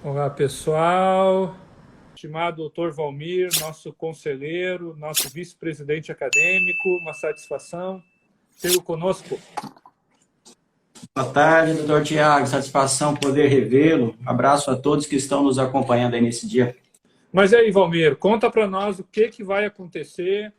Olá, pessoal. Estimado doutor Valmir, nosso conselheiro, nosso vice-presidente acadêmico, uma satisfação tê-lo conosco. Boa tarde, doutor Tiago. Satisfação poder revê-lo. Abraço a todos que estão nos acompanhando aí nesse dia. Mas aí, Valmir, conta para nós o que vai acontecer,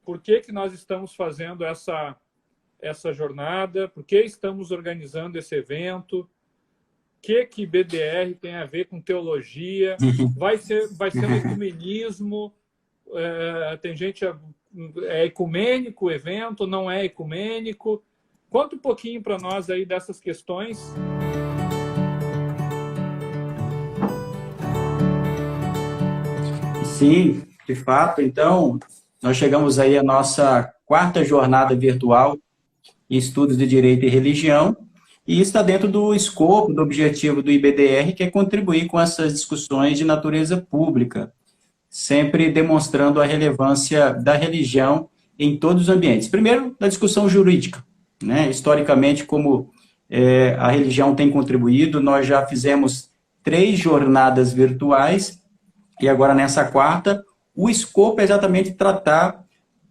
por que nós estamos fazendo essa jornada, por que estamos organizando esse evento, o que BDR tem a ver com teologia, vai ser um ecumenismo, tem gente, é ecumênico o evento, não é ecumênico? Conta um pouquinho para nós aí dessas questões. Sim, de fato. Então, nós chegamos aí à nossa quarta jornada virtual em estudos de direito e religião, e está dentro do escopo, do objetivo do IBDR, que é contribuir com essas discussões de natureza pública, sempre demonstrando a relevância da religião em todos os ambientes. Primeiro, da discussão jurídica, né? Historicamente, como a religião tem contribuído, nós já fizemos 3 jornadas virtuais, e agora nessa quarta, o escopo é exatamente tratar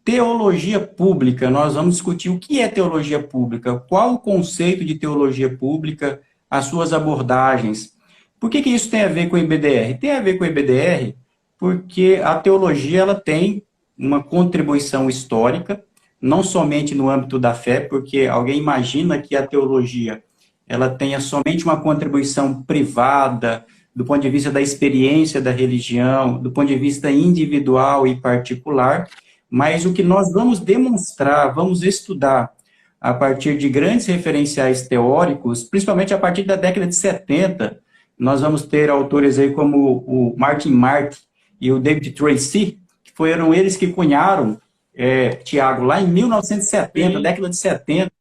teologia pública. Nós vamos discutir o que é teologia pública, qual o conceito de teologia pública, as suas abordagens. Por que isso tem a ver com o IBDR? Tem a ver com o IBDR porque a teologia ela tem uma contribuição histórica, não somente no âmbito da fé, porque alguém imagina que a teologia ela tenha somente uma contribuição privada, do ponto de vista da experiência da religião, do ponto de vista individual e particular, mas o que nós vamos demonstrar, vamos estudar a partir de grandes referenciais teóricos, principalmente a partir da década de 70, nós vamos ter autores aí como o Martin Marty e o David Tracy, que foram eles que cunharam, Tiago, lá em 1970, Sim. década de 70,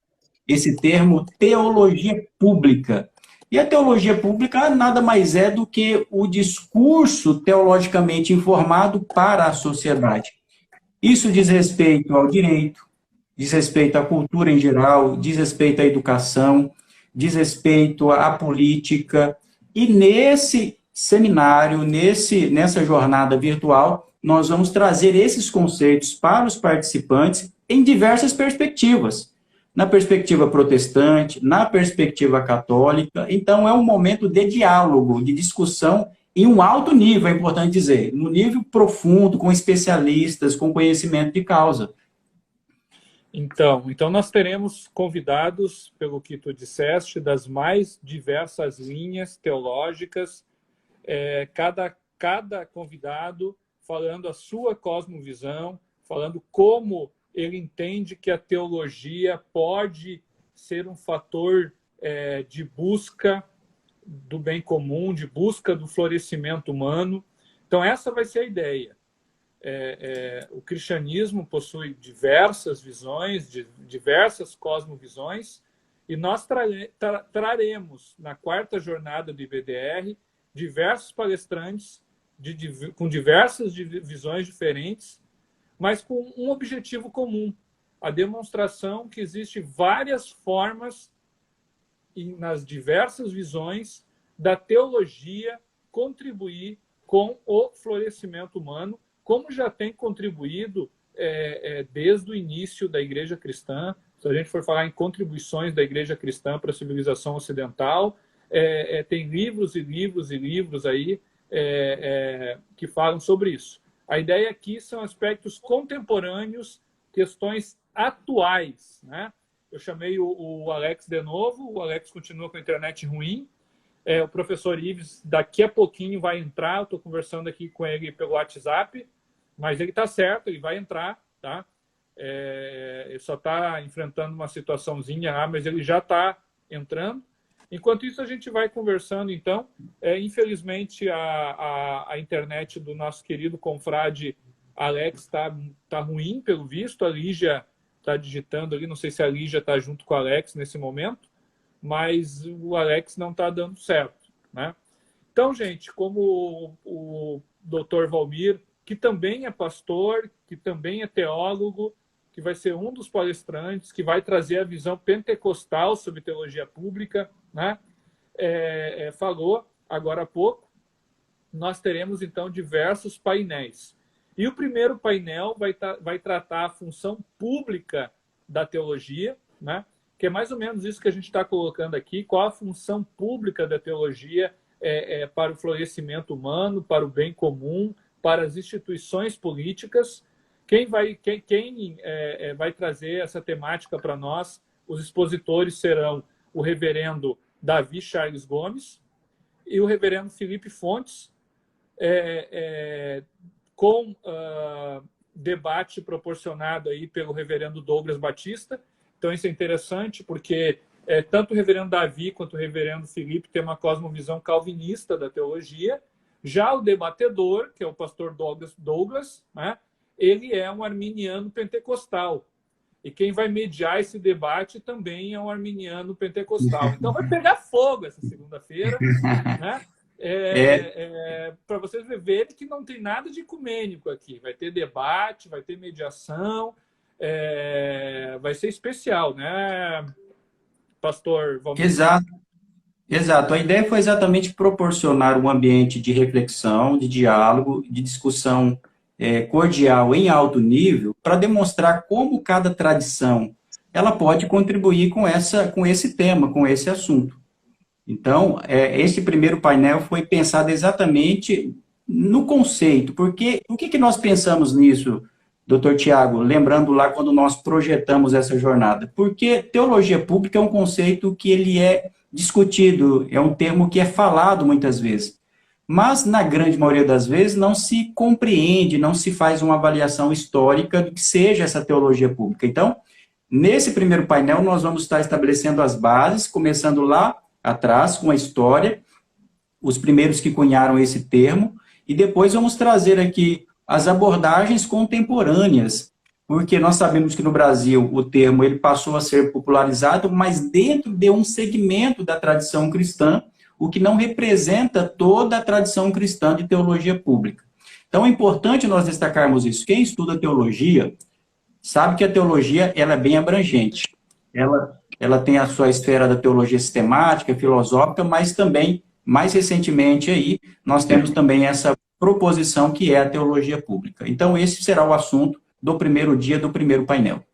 esse termo teologia pública. E a teologia pública nada mais é do que o discurso teologicamente informado para a sociedade. Isso diz respeito ao direito, diz respeito à cultura em geral, diz respeito à educação, diz respeito à política. E nesse seminário, nessa jornada virtual, nós vamos trazer esses conceitos para os participantes em diversas perspectivas. Na perspectiva protestante, na perspectiva católica. Então, é um momento de diálogo, de discussão em um alto nível, é importante dizer, no nível profundo, com especialistas, com conhecimento de causa. Então nós teremos convidados, pelo que tu disseste, das mais diversas linhas teológicas, cada convidado falando a sua cosmovisão, falando como ele entende que a teologia pode ser um fator de busca do bem comum, de busca do florescimento humano. Então, essa vai ser a ideia. O cristianismo possui diversas visões, diversas cosmovisões, e nós traremos, na quarta jornada do IBDR, diversos palestrantes com diversas visões diferentes, mas com um objetivo comum: a demonstração que existem várias formas e nas diversas visões da teologia contribuir com o florescimento humano, como já tem contribuído desde o início da Igreja Cristã. Se a gente for falar em contribuições da Igreja Cristã para a civilização ocidental, tem livros e livros e livros aí que falam sobre isso. A ideia aqui são aspectos contemporâneos, questões atuais, né? Eu chamei o Alex de novo, o Alex continua com a internet ruim, o professor Ives daqui a pouquinho vai entrar, eu estou conversando aqui com ele pelo WhatsApp, mas ele está certo, ele vai entrar, tá? Ele só está enfrentando uma situaçãozinha lá, mas ele já está entrando. Enquanto isso, a gente vai conversando, então. Infelizmente, a internet do nosso querido confrade Alex tá ruim, pelo visto. A Lígia está digitando ali, não sei se a Lígia está junto com o Alex nesse momento, mas o Alex não está dando certo, né? Então, gente, como o doutor Valmir, que também é pastor, que também é teólogo, que vai ser um dos palestrantes, que vai trazer a visão pentecostal sobre teologia pública, né? Falou, agora há pouco, nós teremos, então, diversos painéis. E o primeiro painel vai tratar a função pública da teologia, né? Que é mais ou menos isso que a gente está colocando aqui, qual a função pública da teologia para o florescimento humano, para o bem comum, para as instituições políticas. Quem vai trazer essa temática para nós? Os expositores serão o reverendo Davi Charles Gomes e o reverendo Felipe Fontes, com debate proporcionado aí pelo reverendo Douglas Batista. Então, isso é interessante, porque tanto o reverendo Davi quanto o reverendo Felipe têm uma cosmovisão calvinista da teologia. Já o debatedor, que é o pastor Douglas, né, ele é um arminiano pentecostal. E quem vai mediar esse debate também é um arminiano pentecostal. Então, vai pegar fogo essa segunda-feira, né? Para vocês verem que não tem nada de ecumênico aqui. Vai ter debate, vai ter mediação, vai ser especial, né, pastor Valmir? Exato. A ideia foi exatamente proporcionar um ambiente de reflexão, de diálogo, de discussão cordial em alto nível, para demonstrar como cada tradição ela pode contribuir com esse tema, com esse assunto. Então, esse primeiro painel foi pensado exatamente no conceito, porque o que nós pensamos nisso, doutor Tiago, lembrando lá quando nós projetamos essa jornada? Porque teologia pública é um conceito que ele é discutido, é um termo que é falado muitas vezes, mas na grande maioria das vezes não se compreende, não se faz uma avaliação histórica do que seja essa teologia pública. Então, nesse primeiro painel, nós vamos estar estabelecendo as bases, começando lá atrás, com a história, os primeiros que cunharam esse termo, e depois vamos trazer aqui as abordagens contemporâneas, porque nós sabemos que no Brasil o termo ele passou a ser popularizado, mas dentro de um segmento da tradição cristã, o que não representa toda a tradição cristã de teologia pública. Então é importante nós destacarmos isso. Quem estuda teologia sabe que a teologia ela é bem abrangente. Ela tem a sua esfera da teologia sistemática, filosófica, mas também, mais recentemente, aí, nós temos também essa proposição que é a teologia pública. Então, esse será o assunto do primeiro dia do primeiro painel.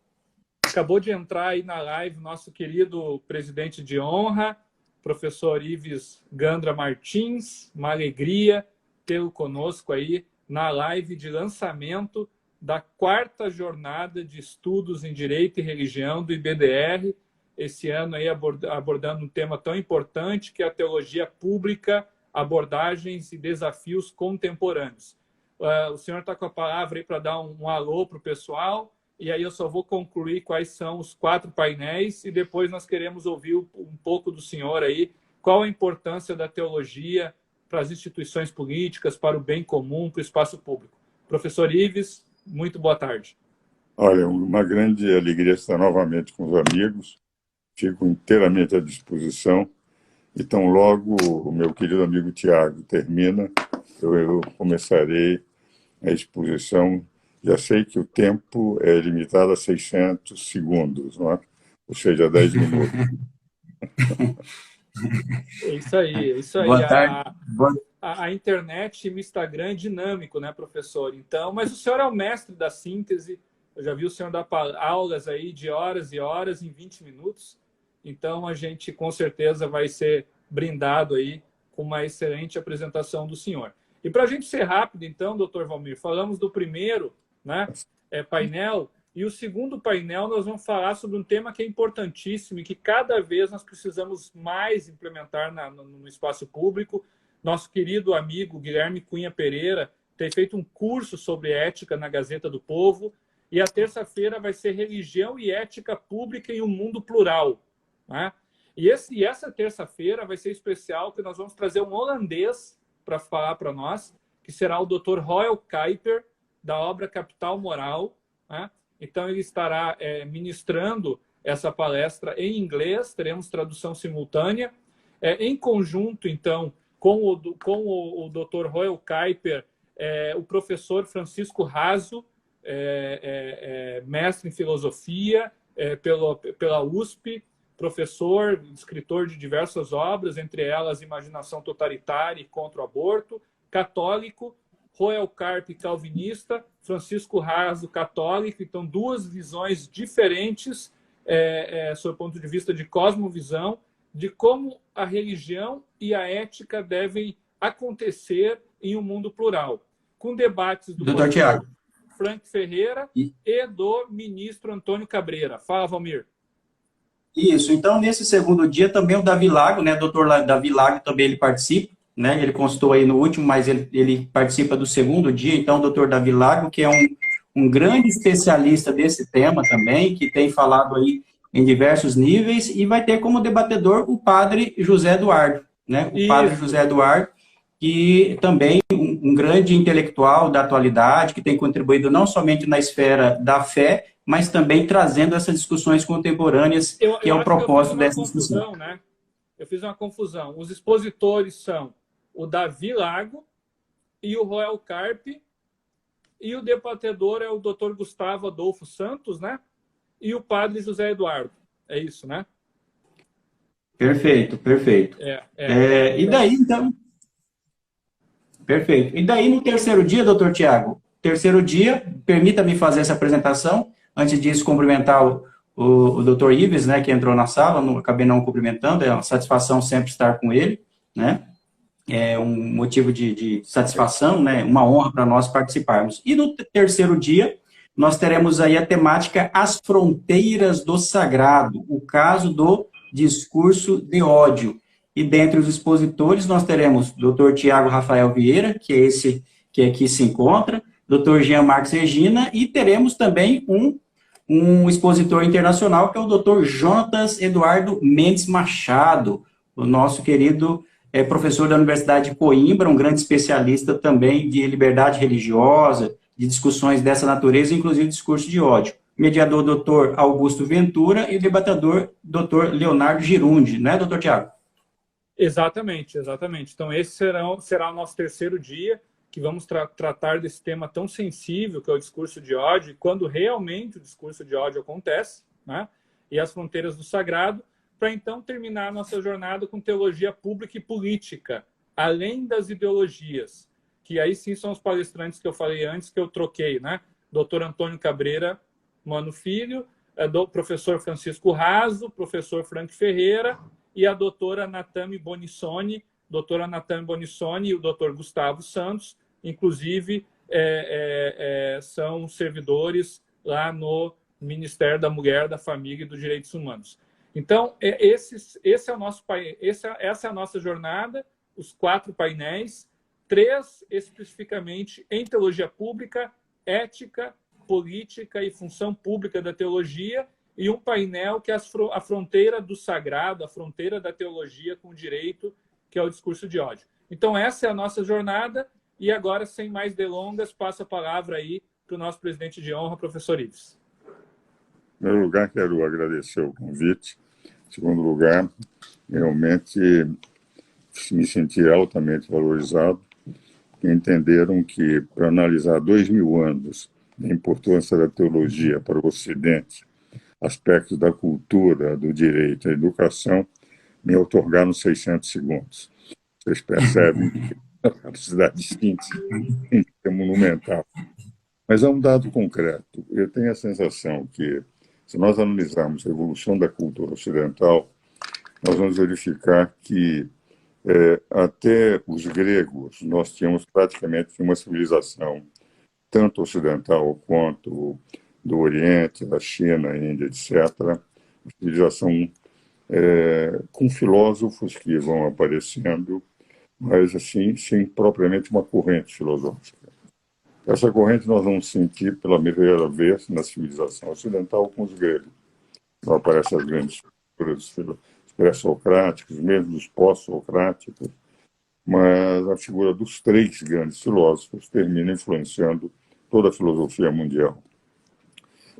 Acabou de entrar aí na live nosso querido presidente de honra, professor Ives Gandra Martins. Uma alegria tê-lo conosco aí na live de lançamento da 4ª jornada de estudos em Direito e Religião do IBDR, esse ano aí abordando um tema tão importante que é a teologia pública, abordagens e desafios contemporâneos. O senhor está com a palavra aí para dar um alô para o pessoal, e aí eu só vou concluir quais são os 4 painéis, e depois nós queremos ouvir um pouco do senhor aí, qual a importância da teologia para as instituições políticas, para o bem comum, para o espaço público. Professor Ives, muito boa tarde. Olha, uma grande alegria estar novamente com os amigos. Fico inteiramente à disposição. Então, logo o meu querido amigo Tiago termina, eu começarei a exposição. Já sei que o tempo é limitado a 600 segundos, não é? Ou seja, 10 minutos. É isso aí, é isso aí. Boa tarde. A internet e o Instagram é dinâmico, né, professor? Então, mas o senhor é o mestre da síntese. Eu já vi o senhor dar aulas aí de horas e horas em 20 minutos. Então, a gente com certeza vai ser brindado aí com uma excelente apresentação do senhor. E para a gente ser rápido, então, doutor Valmir, falamos do primeiro, né, painel, e o segundo painel nós vamos falar sobre um tema que é importantíssimo e que cada vez nós precisamos mais implementar no espaço público. Nosso querido amigo Guilherme Cunha Pereira tem feito um curso sobre ética na Gazeta do Povo, e a terça-feira vai ser Religião e Ética Pública em um Mundo Plural, né? E essa terça-feira vai ser especial, porque nós vamos trazer um holandês para falar para nós, que será o Dr. Royal Kuiper, da obra Capital Moral, né? Então, ele estará ministrando essa palestra em inglês, teremos tradução simultânea, em conjunto, então, com o Dr. Royal Kuiper, o professor Francisco Raso, mestre em filosofia pela USP, professor, escritor de diversas obras, entre elas Imaginação Totalitária e Contra o Aborto, católico, Royal Carpe calvinista, Francisco Raso católico. Então, duas visões diferentes, sob o ponto de vista de cosmovisão, de como a religião e a ética devem acontecer em um mundo plural, com debates do Dr. Tiago Frank Ferreira e do ministro Antônio Cabreira. Fala, Valmir. Isso, então nesse segundo dia também o Davi Lago, né, doutor Davi Lago também ele participa, né, ele constou aí no último, mas ele participa do segundo dia, então o doutor Davi Lago, que é um grande especialista desse tema também, que tem falado aí em diversos níveis, e vai ter como debatedor o padre José Eduardo, né, o padre José Eduardo, que também um grande intelectual da atualidade, que tem contribuído não somente na esfera da fé, mas também trazendo essas discussões contemporâneas, que é o propósito dessa discussão. Né? Eu fiz uma confusão. Os expositores são o Davi Lago e o Royal Carpe, e o debatedor é o Dr. Gustavo Adolfo Santos, né? E o padre José Eduardo. É isso, né? Perfeito, perfeito. E daí, então... Perfeito. E daí, no terceiro dia, doutor Tiago, terceiro dia, permita-me fazer essa apresentação. Antes disso, cumprimentar o doutor Ives, né, que entrou na sala, acabei não cumprimentando, é uma satisfação sempre estar com ele, né? É um motivo de satisfação, né? Uma honra para nós participarmos. E no terceiro dia, nós teremos aí a temática As Fronteiras do Sagrado, o caso do discurso de ódio. E dentre os expositores, nós teremos o Dr. Tiago Rafael Vieira, que é esse que aqui se encontra, Dr. Jean Marques Regina, e teremos também um expositor internacional, que é o Dr. Jonatas Eduardo Mendes Machado, o nosso querido professor da Universidade de Coimbra, um grande especialista também de liberdade religiosa, de discussões dessa natureza, inclusive discurso de ódio. Mediador, Dr. Augusto Ventura, e o debatedor, Dr. Leonardo Girundi, não é, Dr. Tiago? Exatamente, exatamente. Então, esse será o nosso terceiro dia, que vamos tratar desse tema tão sensível, que é o discurso de ódio, e quando realmente o discurso de ódio acontece, né? E as fronteiras do sagrado, para então terminar a nossa jornada com teologia pública e política, além das ideologias, que aí sim são os palestrantes que eu falei antes, que eu troquei, né? Dr. Antônio Cabreira Mano Filho, do professor Francisco Raso, professor Frank Ferreira, e a doutora Natami Bonissoni e o doutor Gustavo Santos, inclusive são servidores lá no Ministério da Mulher, da Família e dos Direitos Humanos. Então, esse é o nosso essa é a nossa jornada, os 4 painéis, 3 especificamente em teologia pública, ética, política e função pública da teologia, e um painel que é a fronteira do sagrado, a fronteira da teologia com o direito, que é o discurso de ódio. Então, essa é a nossa jornada, e agora, sem mais delongas, passo a palavra aí para o nosso presidente de honra, professor Ives. Em primeiro lugar, quero agradecer o convite. Em segundo lugar, realmente me senti altamente valorizado, porque entenderam que, para analisar 2000 anos da importância da teologia para o Ocidente, aspectos da cultura, do direito, da educação, me outorgaram 600 segundos. Vocês percebem que a capacidade de síntese é monumental. Mas há um dado concreto. Eu tenho a sensação que, se nós analisarmos a evolução da cultura ocidental, nós vamos verificar que até os gregos nós tínhamos praticamente uma civilização, tanto ocidental quanto do Oriente, da China, Índia, etc., uma civilização com filósofos que vão aparecendo, mas assim, sem propriamente uma corrente filosófica. Essa corrente nós vamos sentir pela primeira vez na civilização ocidental com os gregos. Então aparecem as grandes figuras pré-socráticas, mesmo os pós-socráticos, mas a figura dos 3 grandes filósofos termina influenciando toda a filosofia mundial.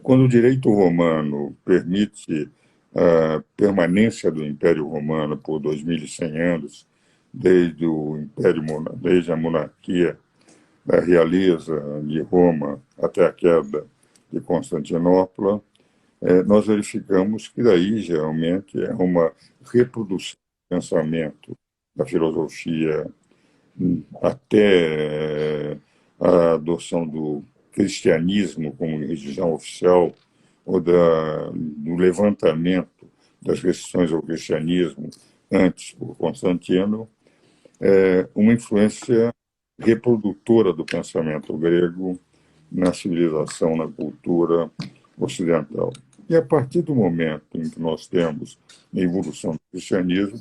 Quando o direito romano permite a permanência do Império Romano por 2100 anos, desde a monarquia da realeza de Roma até a queda de Constantinopla, nós verificamos que daí, geralmente, é uma reprodução do pensamento da filosofia até a adoção do cristianismo como religião oficial ou do levantamento das restrições ao cristianismo antes por Constantino, uma influência reprodutora do pensamento grego na civilização, na cultura ocidental. E a partir do momento em que nós temos a evolução do cristianismo,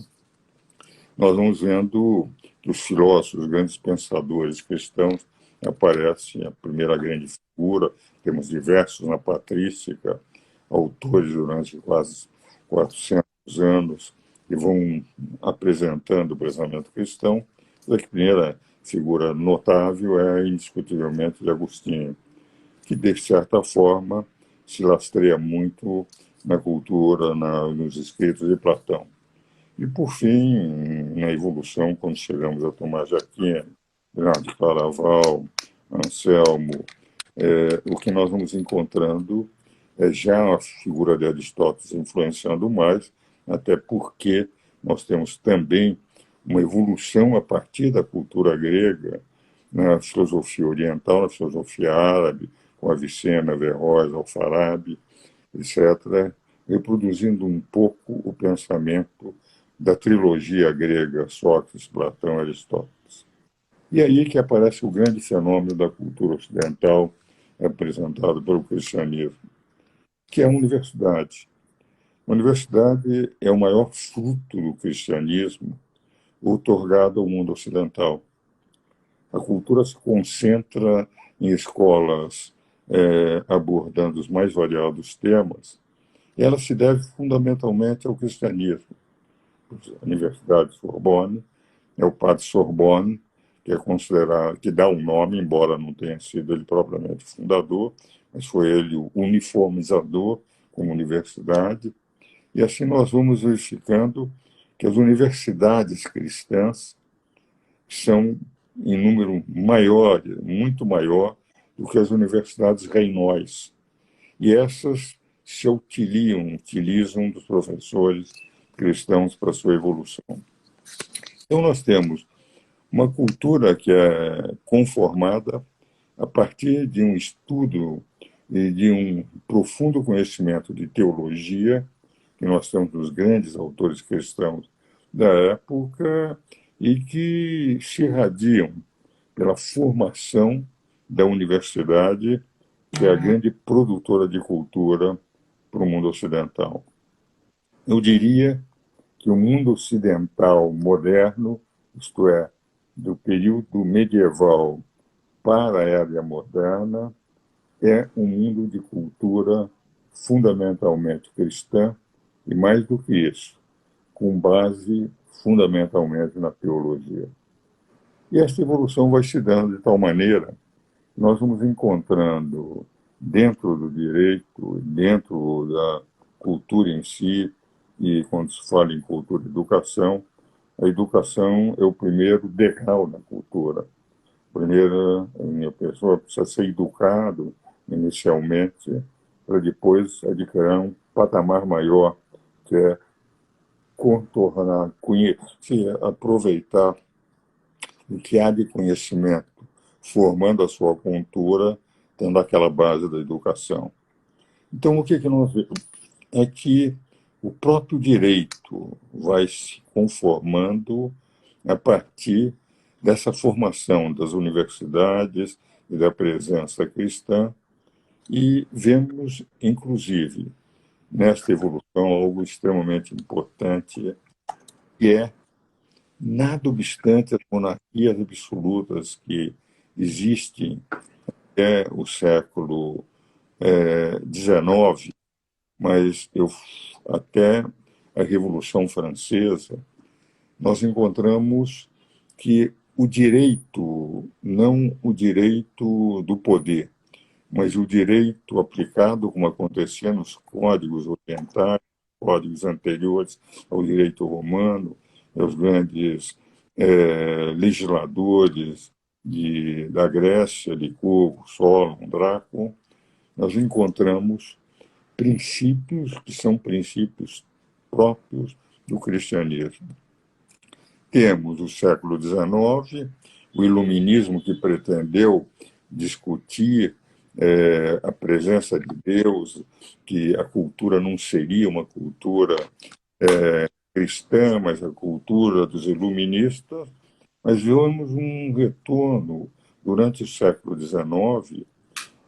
nós vamos vendo que os filósofos, os grandes pensadores cristãos, aparecem a primeira grande figura, temos diversos na patrística, autores durante quase 400 anos, que vão apresentando o pensamento cristão. A primeira figura notável é, indiscutivelmente, de Agostinho, que, de certa forma, se lastreia muito na cultura, nos escritos de Platão. E, por fim, na evolução, quando chegamos a Tomás de Aquino, Bernardo de Claraval, Anselmo, o que nós vamos encontrando é já a figura de Aristóteles influenciando mais, até porque nós temos também uma evolução a partir da cultura grega na filosofia oriental, na filosofia árabe, com Avicena, Averroes, Alfarabi, etc., reproduzindo um pouco o pensamento da trilogia grega Sócrates, Platão e Aristóteles. E aí que aparece o grande fenômeno da cultura ocidental apresentado pelo cristianismo, que é a universidade. A universidade é o maior fruto do cristianismo outorgado ao mundo ocidental. A cultura se concentra em escolas abordando os mais variados temas, e ela se deve fundamentalmente ao cristianismo. A Universidade de Sorbonne é o padre Sorbonne, que é considerado, que dá o nome, embora não tenha sido ele propriamente fundador, mas foi ele o uniformizador como universidade. E assim nós vamos verificando que as universidades cristãs são em número maior, muito maior, do que as universidades reinóis. E essas se utilizam dos professores cristãos para sua evolução. Então nós temos uma cultura que é conformada a partir de um estudo e de um profundo conhecimento de teologia, que nós temos dos grandes autores cristãos da época e que se irradiam pela formação da universidade, que é a grande produtora de cultura para o mundo ocidental. Eu diria que o mundo ocidental moderno, isto é, do período medieval para a era moderna, é um mundo de cultura fundamentalmente cristã e, mais do que isso, com base fundamentalmente na teologia. E essa evolução vai se dando de tal maneira que nós vamos encontrando dentro do direito, dentro da cultura em si, e quando se fala em cultura e educação, a educação é o primeiro degrau da cultura. Primeiro, a pessoa precisa ser educado inicialmente, para depois adquirir um patamar maior, que é contornar, conhecer, aproveitar o que há de conhecimento, formando a sua cultura, tendo aquela base da educação. Então, o que nós vemos é que o próprio direito vai se conformando a partir dessa formação das universidades e da presença cristã, e vemos, inclusive, nesta evolução, algo extremamente importante, que é, nada obstante as monarquias absolutas que existem até o século XIX, mas até a Revolução Francesa, nós encontramos que o direito, não o direito do poder, mas o direito aplicado, como acontecia nos códigos orientais, códigos anteriores ao direito romano, aos grandes legisladores da Grécia, Licurgo, Solon, Drácula, nós encontramos princípios que são princípios próprios do cristianismo. Temos o século XIX, o iluminismo que pretendeu discutir a presença de Deus, que a cultura não seria uma cultura cristã, mas a cultura dos iluministas. Mas vemos um retorno durante o século XIX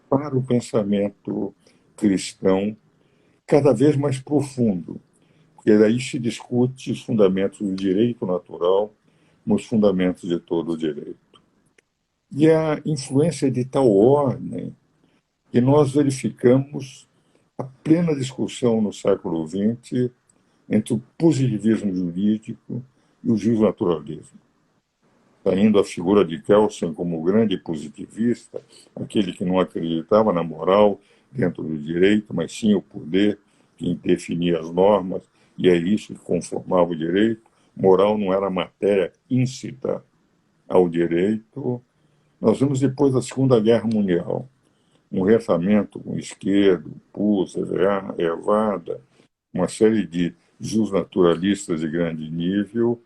para o pensamento cristão cada vez mais profundo, porque daí se discute os fundamentos do direito natural, os fundamentos de todo o direito. E a influência de tal ordem que nós verificamos a plena discussão no século XX entre o positivismo jurídico e o justnaturalismo. Saindo a figura de Kelsen como grande positivista, aquele que não acreditava na moral dentro do direito, mas sim o poder que definia as normas, e é isso que conformava o direito. Moral não era matéria íncita ao direito. Nós vemos depois da Segunda Guerra Mundial um refanamento com Esquerdo, Pus, Evada, uma série de justnaturalistas de grande nível,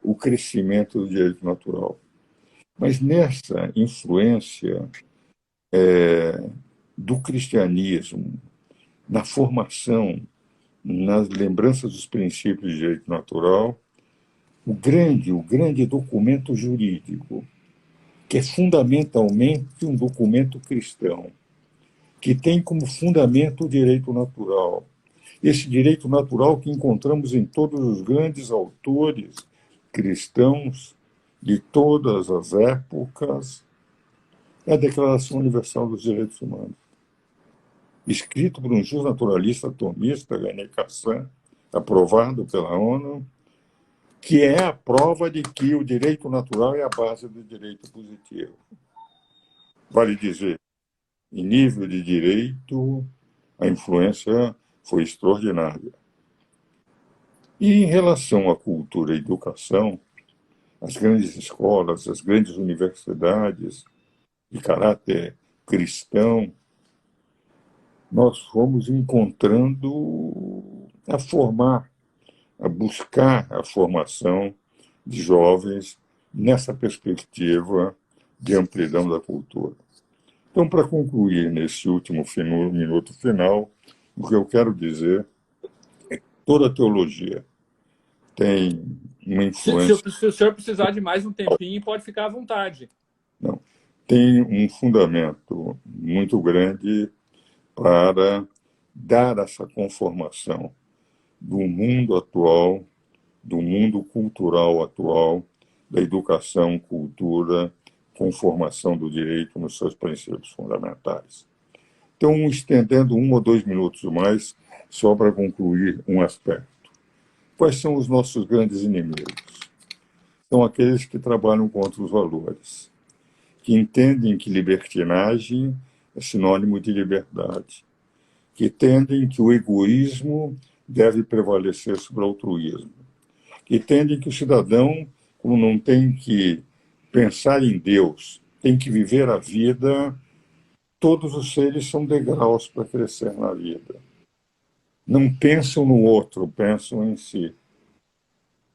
o crescimento do direito natural. Mas nessa influência do cristianismo, na formação, nas lembranças dos princípios de direito natural, o grande documento jurídico, que é fundamentalmente um documento cristão, que tem como fundamento o direito natural. Esse direito natural que encontramos em todos os grandes autores cristãos de todas as épocas, é a Declaração Universal dos Direitos Humanos, escrito por um justnaturalista atomista, René Cassin, aprovado pela ONU, que é a prova de que o direito natural é a base do direito positivo. Vale dizer, em nível de direito, a influência foi extraordinária. E em relação à cultura e educação, as grandes escolas, as grandes universidades de caráter cristão, nós fomos encontrando a formar, a buscar a formação de jovens nessa perspectiva de amplidão da cultura. Então, para concluir nesse último minuto final, o que eu quero dizer é que toda teologia tem uma influência... Se o senhor precisar de mais um tempinho, pode ficar à vontade. Não, tem um fundamento muito grande para dar essa conformação do mundo atual, do mundo cultural atual, da educação, cultura, conformação do direito nos seus princípios fundamentais. Então, estendendo 1 ou 2 minutos mais, só para concluir um aspecto. Quais são os nossos grandes inimigos? São aqueles que trabalham contra os valores, que entendem que libertinagem é sinônimo de liberdade, que entendem que o egoísmo deve prevalecer sobre o altruísmo, que entendem que o cidadão, como não tem que pensar em Deus, tem que viver a vida, todos os seres são degraus para crescer na vida. Não pensam no outro, pensam em si.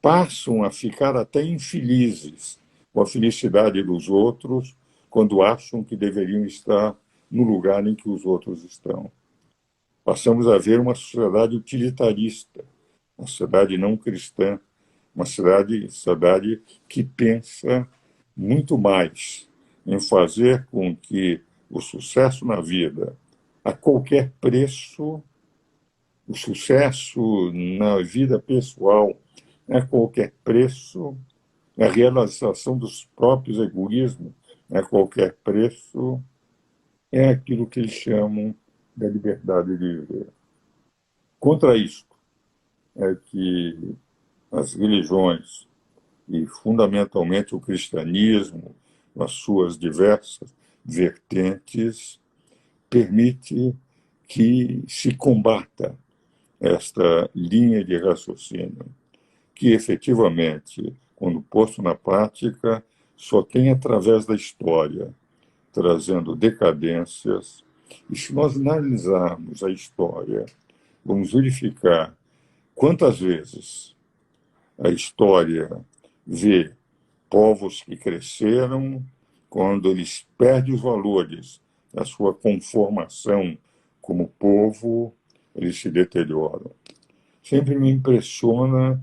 Passam a ficar até infelizes com a felicidade dos outros quando acham que deveriam estar no lugar em que os outros estão. Passamos a ver uma sociedade utilitarista, uma sociedade não cristã, uma sociedade que pensa muito mais em fazer com que o sucesso na vida, a qualquer preço, o sucesso na vida pessoal, a qualquer preço, a realização dos próprios egoísmos, a qualquer preço, é aquilo que eles chamam da liberdade de viver. Contra isto é que as religiões, e fundamentalmente o cristianismo, nas suas diversas vertentes, permite que se combata esta linha de raciocínio, que efetivamente, quando posto na prática, só tem através da história, trazendo decadências, E se nós analisarmos a história, vamos verificar quantas vezes a história vê povos que cresceram, quando eles perdem os valores da sua conformação como povo, eles se deterioram. Sempre me impressiona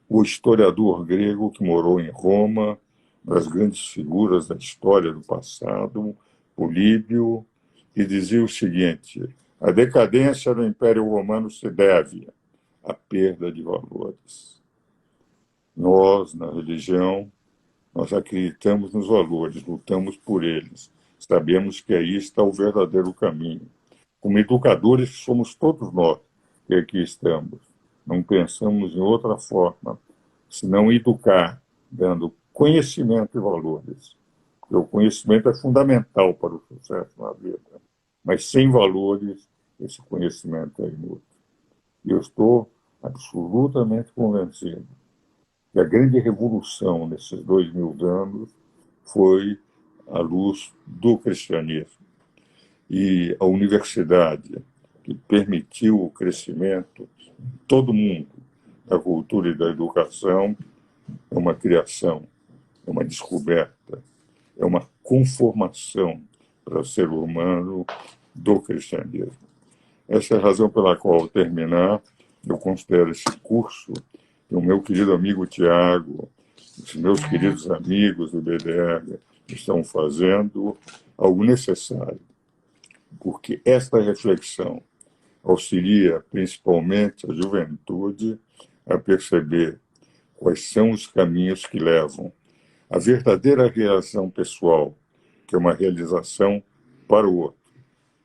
o historiador grego que morou em Roma, uma das grandes figuras da história do passado, Políbio, que dizia o seguinte: a decadência do Império Romano se deve à perda de valores. Nós, na religião, nós acreditamos nos valores, lutamos por eles. Sabemos que aí está o verdadeiro caminho. Como educadores, somos todos nós que aqui estamos. Não pensamos em outra forma, senão educar, dando conhecimento e valores. Porque o conhecimento é fundamental para o sucesso na vida. Mas sem valores, esse conhecimento é inútil. E eu estou absolutamente convencido que a grande revolução nesses 2000 anos foi a luz do cristianismo. E a universidade, que permitiu o crescimento de todo mundo da cultura e da educação, é uma criação, é uma descoberta, é uma conformação para o ser humano do cristianismo. Essa é a razão pela qual, ao terminar, eu considero esse curso que o meu querido amigo Tiago, os meus queridos amigos do BDR estão fazendo algo necessário, porque esta reflexão auxilia principalmente a juventude a perceber quais são os caminhos que levam à verdadeira realização pessoal, que é uma realização para o outro,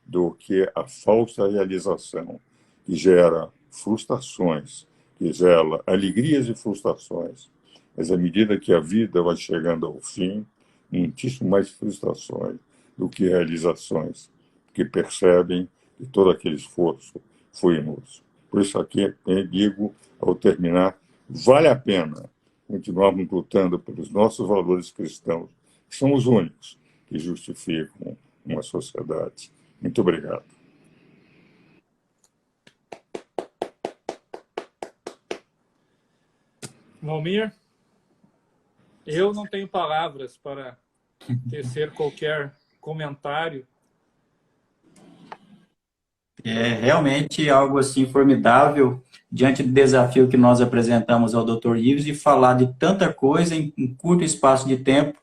do que a falsa realização, que gera frustrações, que gera alegrias e frustrações. Mas à medida que a vida vai chegando ao fim, muitíssimo mais frustrações do que realizações, que percebem que todo aquele esforço foi inútil. Por isso aqui eu digo, ao terminar, vale a pena continuarmos lutando pelos nossos valores cristãos, que são os únicos que justificam uma sociedade. Muito obrigado. Valmir, eu não tenho palavras para tecer qualquer comentário. É realmente algo assim formidável diante do desafio que nós apresentamos ao Dr. Ives e falar de tanta coisa em um curto espaço de tempo,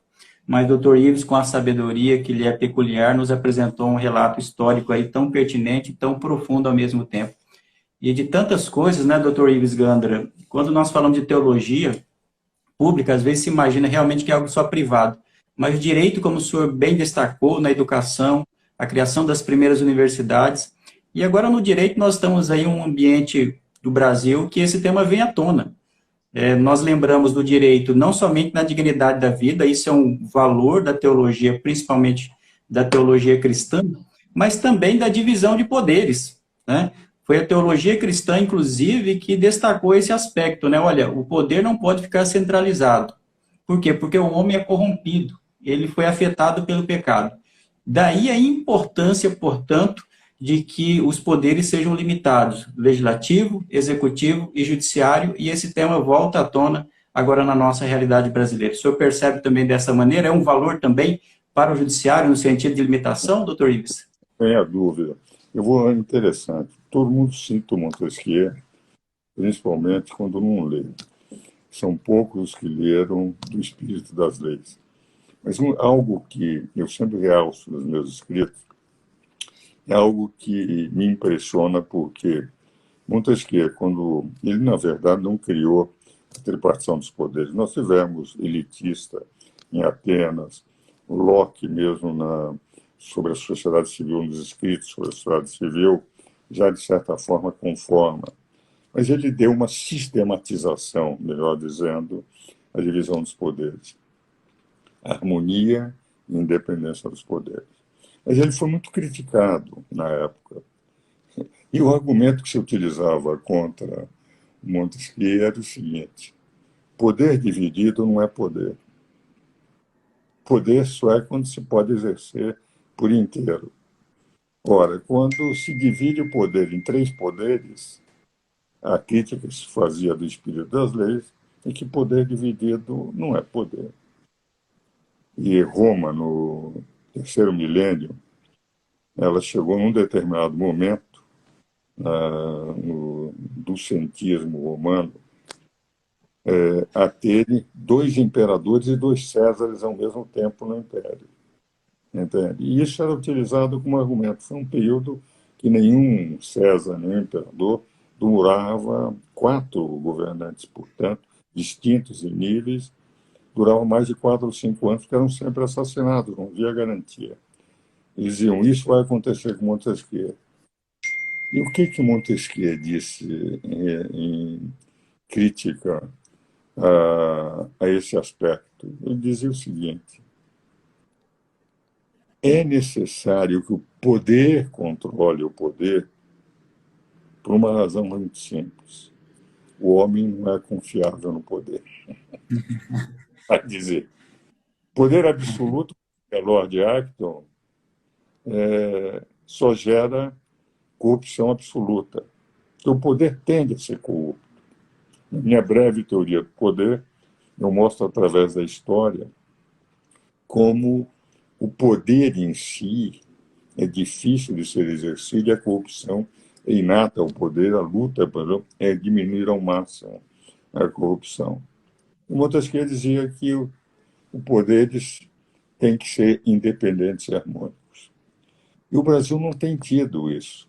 mas o Dr. Ives, com a sabedoria que lhe é peculiar, nos apresentou um relato histórico aí tão pertinente e tão profundo ao mesmo tempo. E de tantas coisas, né, Dr. Ives Gandra, quando nós falamos de teologia pública, às vezes se imagina realmente que é algo só privado, mas o direito, como o senhor bem destacou, na educação, a criação das primeiras universidades, e agora no direito nós estamos aí em um ambiente do Brasil que esse tema vem à tona. Nós lembramos do direito não somente na dignidade da vida, isso é um valor da teologia, principalmente da teologia cristã, mas também da divisão de poderes, né? Foi a teologia cristã, inclusive, que destacou esse aspecto, né? Olha, o poder não pode ficar centralizado. Por quê? Porque o homem é corrompido, ele foi afetado pelo pecado. Daí a importância, portanto, de que os poderes sejam limitados, legislativo, executivo e judiciário, e esse tema volta à tona agora na nossa realidade brasileira. O senhor percebe também dessa maneira? É um valor também para o judiciário no sentido de limitação, doutor Ives? Sem a dúvida. É interessante. Todo mundo cita o Montesquieu, principalmente quando não lê. São poucos que leram do espírito das leis. Mas algo que eu sempre realço nos meus escritos é algo que me impressiona, porque Montesquieu, quando ele, na verdade, não criou a tripartição dos poderes. Nós tivemos elitista em Atenas, Locke mesmo sobre a sociedade civil, nos escritos sobre a sociedade civil, já de certa forma conforma. Mas ele deu uma sistematização, melhor dizendo, a divisão dos poderes. A harmonia e independência dos poderes. Mas ele foi muito criticado na época. E o argumento que se utilizava contra Montesquieu era o seguinte: poder dividido não é poder. Poder só é quando se pode exercer por inteiro. Ora, quando se divide o poder em três poderes, a crítica que se fazia do espírito das leis é que poder dividido não é poder. E Roma, no terceiro milênio, ela chegou num determinado momento no ducentismo romano a ter dois imperadores e dois Césares ao mesmo tempo no império. Entende? E isso era utilizado como argumento. Foi um período que nenhum César, nenhum imperador durava 4 governantes, portanto, distintos em níveis, duravam mais de 4 ou 5 anos, porque eram sempre assassinados, não havia garantia. Eles diziam, isso vai acontecer com Montesquieu. E o que Montesquieu disse em crítica a esse aspecto? Ele dizia o seguinte: é necessário que o poder controle o poder por uma razão muito simples. O homem não é confiável no poder. Vai dizer, poder absoluto, é Lord Acton, só gera corrupção absoluta. Porque o poder tende a ser corrupto. Na minha breve teoria do poder, eu mostro através da história como o poder em si é difícil de ser exercido e a corrupção é inata ao poder, a luta é diminuir ao máximo a corrupção. O Montesquieu dizia que o poderes tem que ser independentes e harmônicos. E o Brasil não tem tido isso.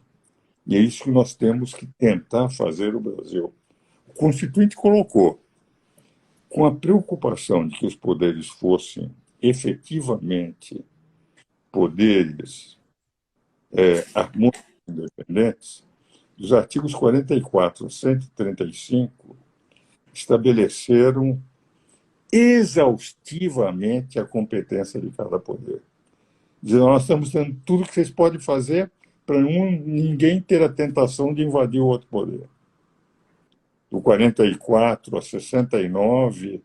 E é isso que nós temos que tentar fazer no Brasil. O Constituinte colocou, com a preocupação de que os poderes fossem efetivamente poderes harmônicos e independentes, dos artigos 44 a 135 estabeleceram exaustivamente a competência de cada poder. Dizendo, nós estamos dando tudo que vocês podem fazer para ninguém ter a tentação de invadir o outro poder. Do 44 a 69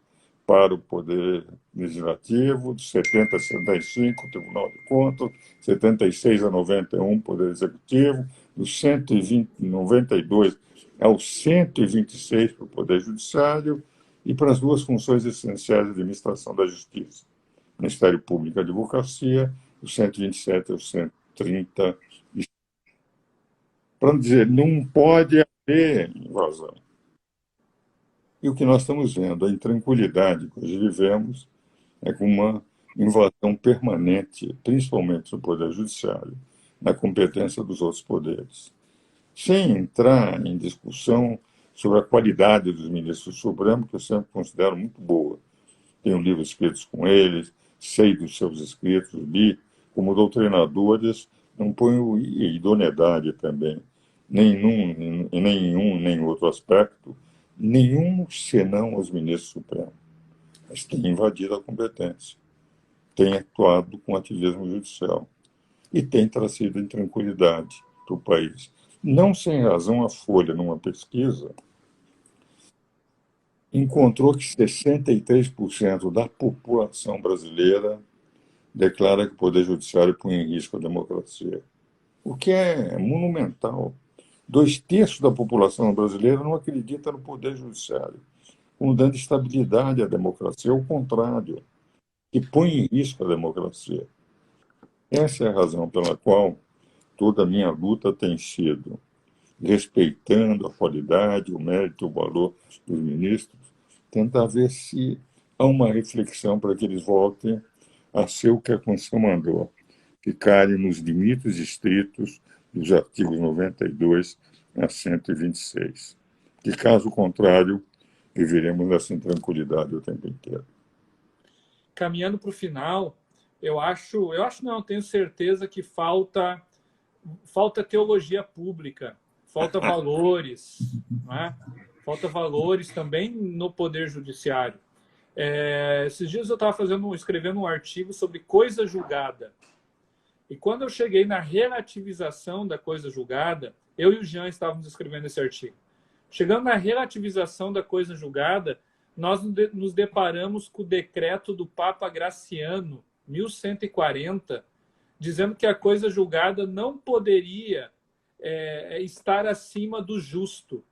para o Poder Legislativo, de 70 a 75, Tribunal de Contas, 76 a 91, Poder Executivo, do 120, 92 ao 126 para o Poder Judiciário e para as duas funções essenciais de administração da Justiça, Ministério Público e Advocacia, do 127 ao 130. Para dizer, não pode haver invasão. E o que nós estamos vendo, a intranquilidade que hoje vivemos, é com uma invasão permanente, principalmente do Poder Judiciário, na competência dos outros poderes. Sem entrar em discussão sobre a qualidade dos ministros do Supremo, que eu sempre considero muito boa. Tenho livros escritos com eles, sei dos seus escritos, li. Como doutrinadores, não ponho idoneidade também, nem em um nem outro aspecto, nenhum senão os ministros supremos. Mas tem invadido a competência, tem atuado com ativismo judicial e tem trazido intranquilidade para o país. Não sem razão, a Folha, numa pesquisa, encontrou que 63% da população brasileira declara que o Poder Judiciário põe em risco a democracia, o que é monumental. 2/3 da população brasileira não acredita no Poder Judiciário, como dando estabilidade à democracia, ao contrário, que põe em risco a democracia. Essa é a razão pela qual toda a minha luta tem sido, respeitando a qualidade, o mérito, o valor dos ministros, tentar ver se há uma reflexão para que eles voltem a ser o que a Constituição mandou, ficarem nos limites estritos dos artigos 92 a 126. Que, caso contrário, viveremos nessa intranquilidade o tempo inteiro. Caminhando para o final, eu acho não, tenho certeza que falta teologia pública, falta valores, né? Falta valores também no Poder Judiciário. Esses dias eu estava escrevendo um artigo sobre coisa julgada. E quando eu cheguei na relativização da coisa julgada, eu e o Jean estávamos escrevendo esse artigo. Chegando na relativização da coisa julgada, nós nos deparamos com o decreto do Papa Graciano, 1140, dizendo que a coisa julgada não poderia estar acima do justo.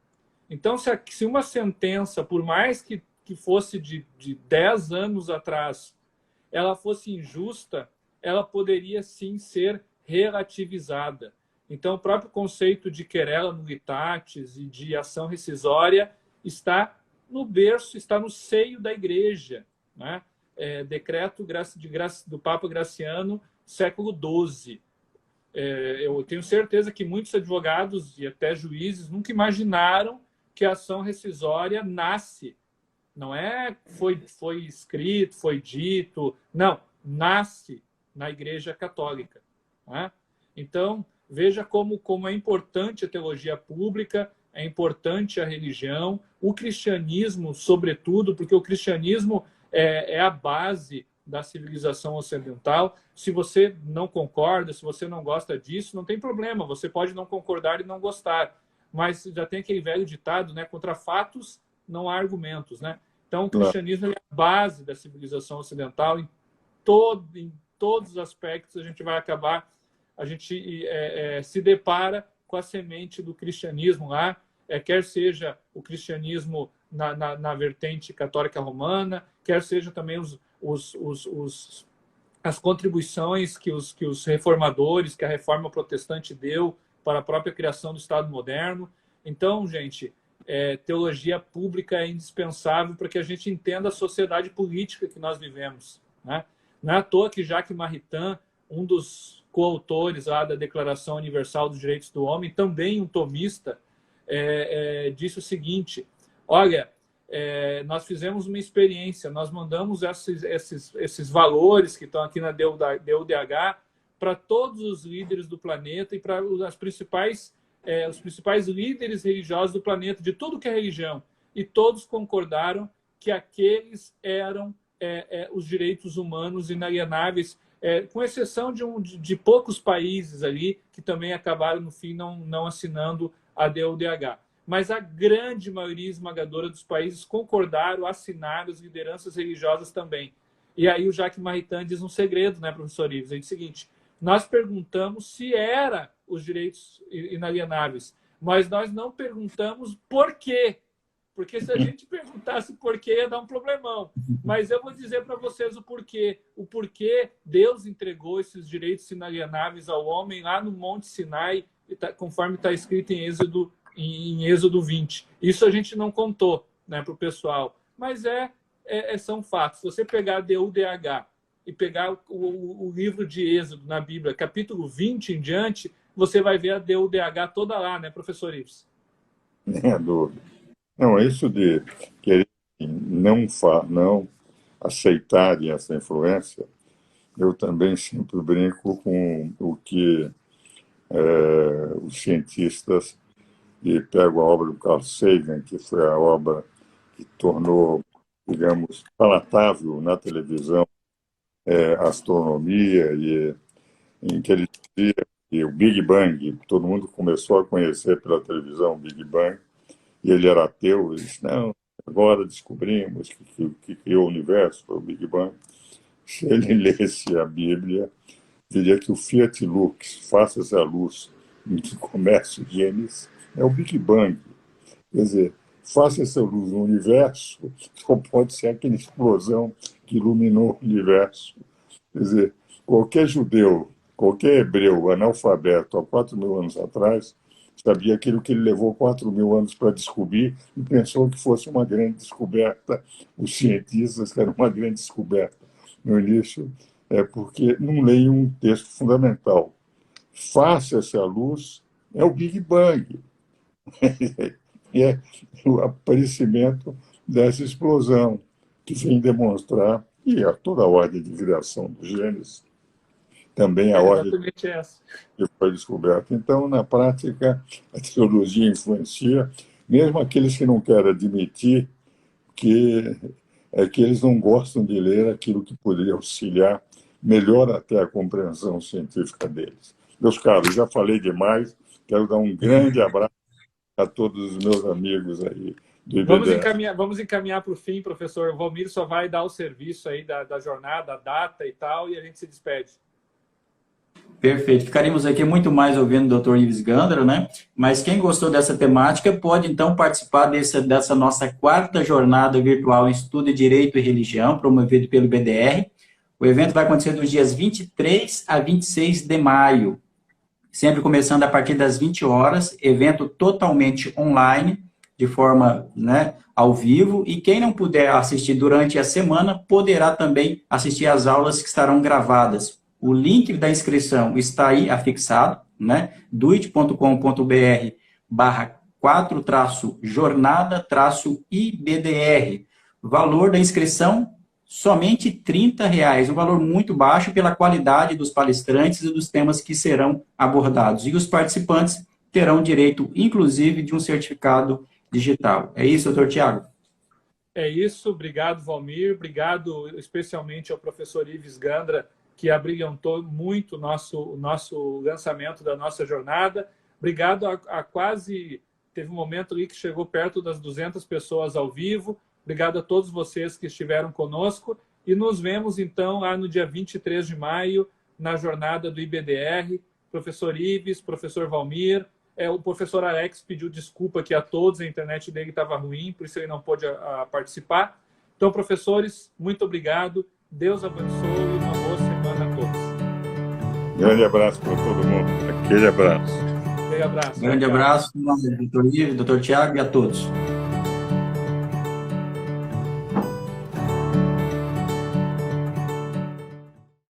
Então, se uma sentença, por mais que fosse de 10 anos atrás, ela fosse injusta, ela poderia sim ser relativizada. Então, o próprio conceito de querela nulitatis e de ação rescisória está no berço, está no seio da Igreja, né? Decreto do Papa Graciano, século XII. Eu tenho certeza que muitos advogados e até juízes nunca imaginaram que a ação rescisória nasce. Não foi escrito, foi dito. Não, nasce na Igreja Católica, né? Então, veja como é importante a teologia pública, é importante a religião, o cristianismo, sobretudo, porque o cristianismo é a base da civilização ocidental. Se você não concorda, se você não gosta disso, não tem problema, você pode não concordar e não gostar. Mas já tem aquele velho ditado, né? Contra fatos não há argumentos, né? Então, o cristianismo é a base da civilização ocidental. Em todos os aspectos, a gente se depara com a semente do cristianismo lá, quer seja o cristianismo na vertente católica romana, quer seja também as contribuições que os reformadores, que a reforma protestante deu para a própria criação do Estado moderno. Então, gente, teologia pública é indispensável para que a gente entenda a sociedade política que nós vivemos, né? Não é à toa que Jacques Maritain, um dos coautores lá da Declaração Universal dos Direitos do Homem, também um tomista, disse o seguinte: olha, nós fizemos uma experiência, nós mandamos esses valores que estão aqui na DUDH para todos os líderes do planeta e para os principais líderes religiosos do planeta, de tudo que é religião, e todos concordaram que aqueles eram os direitos humanos inalienáveis, com exceção de poucos países ali que também acabaram, no fim, não assinando a DUDH. Mas a grande maioria esmagadora dos países concordaram, assinaram, as lideranças religiosas também. E aí o Jacques Maritain diz um segredo, né, professor Ives? Ele diz o seguinte: nós perguntamos se era os direitos inalienáveis, mas nós não perguntamos por quê. Porque se a gente perguntasse por quê, ia dar um problemão. Mas eu vou dizer para vocês o porquê. O porquê Deus entregou esses direitos inalienáveis ao homem lá no Monte Sinai, conforme está escrito em Êxodo 20. Isso a gente não contou, né, para o pessoal. Mas são fatos. Se você pegar a DUDH e pegar o livro de Êxodo na Bíblia, capítulo 20 em diante, você vai ver a DUDH toda lá, né, professor Ives? Não, isso de querer não aceitarem essa influência, eu também sempre brinco com o que os cientistas, e pego a obra do Carl Sagan, que foi a obra que tornou, digamos, palatável na televisão a astronomia, e em que ele dizia que o Big Bang, todo mundo começou a conhecer pela televisão o Big Bang, e ele era ateu, ele disse: não, agora descobrimos que criou o universo, foi o Big Bang. Se ele lesse a Bíblia, diria que o Fiat Lux, faça-se a luz, em que começa o Gênesis, é o Big Bang. Quer dizer, faça essa luz no universo, só pode ser aquela explosão que iluminou o universo. Quer dizer, qualquer judeu, qualquer hebreu analfabeto há 4.000 anos atrás sabia aquilo que ele levou 4.000 anos para descobrir e pensou que fosse uma grande descoberta. Os cientistas que era uma grande descoberta. No início, porque não leiam um texto fundamental. Faça-se a luz, é o Big Bang. É o aparecimento dessa explosão, que vem demonstrar, e a toda a ordem de viração do Gênesis, também a ordem que foi descoberta. Então, na prática, a teologia influencia, mesmo aqueles que não querem admitir que eles não gostam de ler aquilo que poderia auxiliar melhor até a compreensão científica deles. Meus caros, já falei demais, quero dar um grande abraço a todos os meus amigos aí do IBDE. Vamos encaminhar para o fim, professor. O Valmir só vai dar o serviço aí da jornada, a data e tal, e a gente se despede. Perfeito. Ficaríamos aqui muito mais ouvindo o Dr. Ives Gandra, né? Mas quem gostou dessa temática pode, então, participar dessa nossa 4ª jornada virtual em Estudo de Direito e Religião, promovido pelo BDR. O evento vai acontecer dos dias 23 a 26 de maio, sempre começando a partir das 20 horas, evento totalmente online, de forma, né, ao vivo, e quem não puder assistir durante a semana, poderá também assistir às aulas que estarão gravadas. O link da inscrição está aí afixado, né? duit.com.br/4-jornada-IBDR. Valor da inscrição, somente R$ 30, um valor muito baixo pela qualidade dos palestrantes e dos temas que serão abordados. E os participantes terão direito, inclusive, de um certificado digital. É isso, doutor Tiago? É isso. Obrigado, Valmir. Obrigado especialmente ao professor Ives Gandra, que abrilhantou muito o nosso lançamento da nossa jornada. Obrigado a quase... Teve um momento ali que chegou perto das 200 pessoas ao vivo. Obrigado a todos vocês que estiveram conosco. E nos vemos, então, lá no dia 23 de maio, na jornada do IBDR. Professor Ives, professor Valmir. O professor Alex pediu desculpa aqui a todos, a internet dele estava ruim, por isso ele não pôde participar. Então, professores, muito obrigado. Deus abençoe e uma boa semana a todos. Grande abraço para todo mundo. Aquele abraço. Grande abraço. Grande abraço, doutor Ives, doutor Tiago e a todos.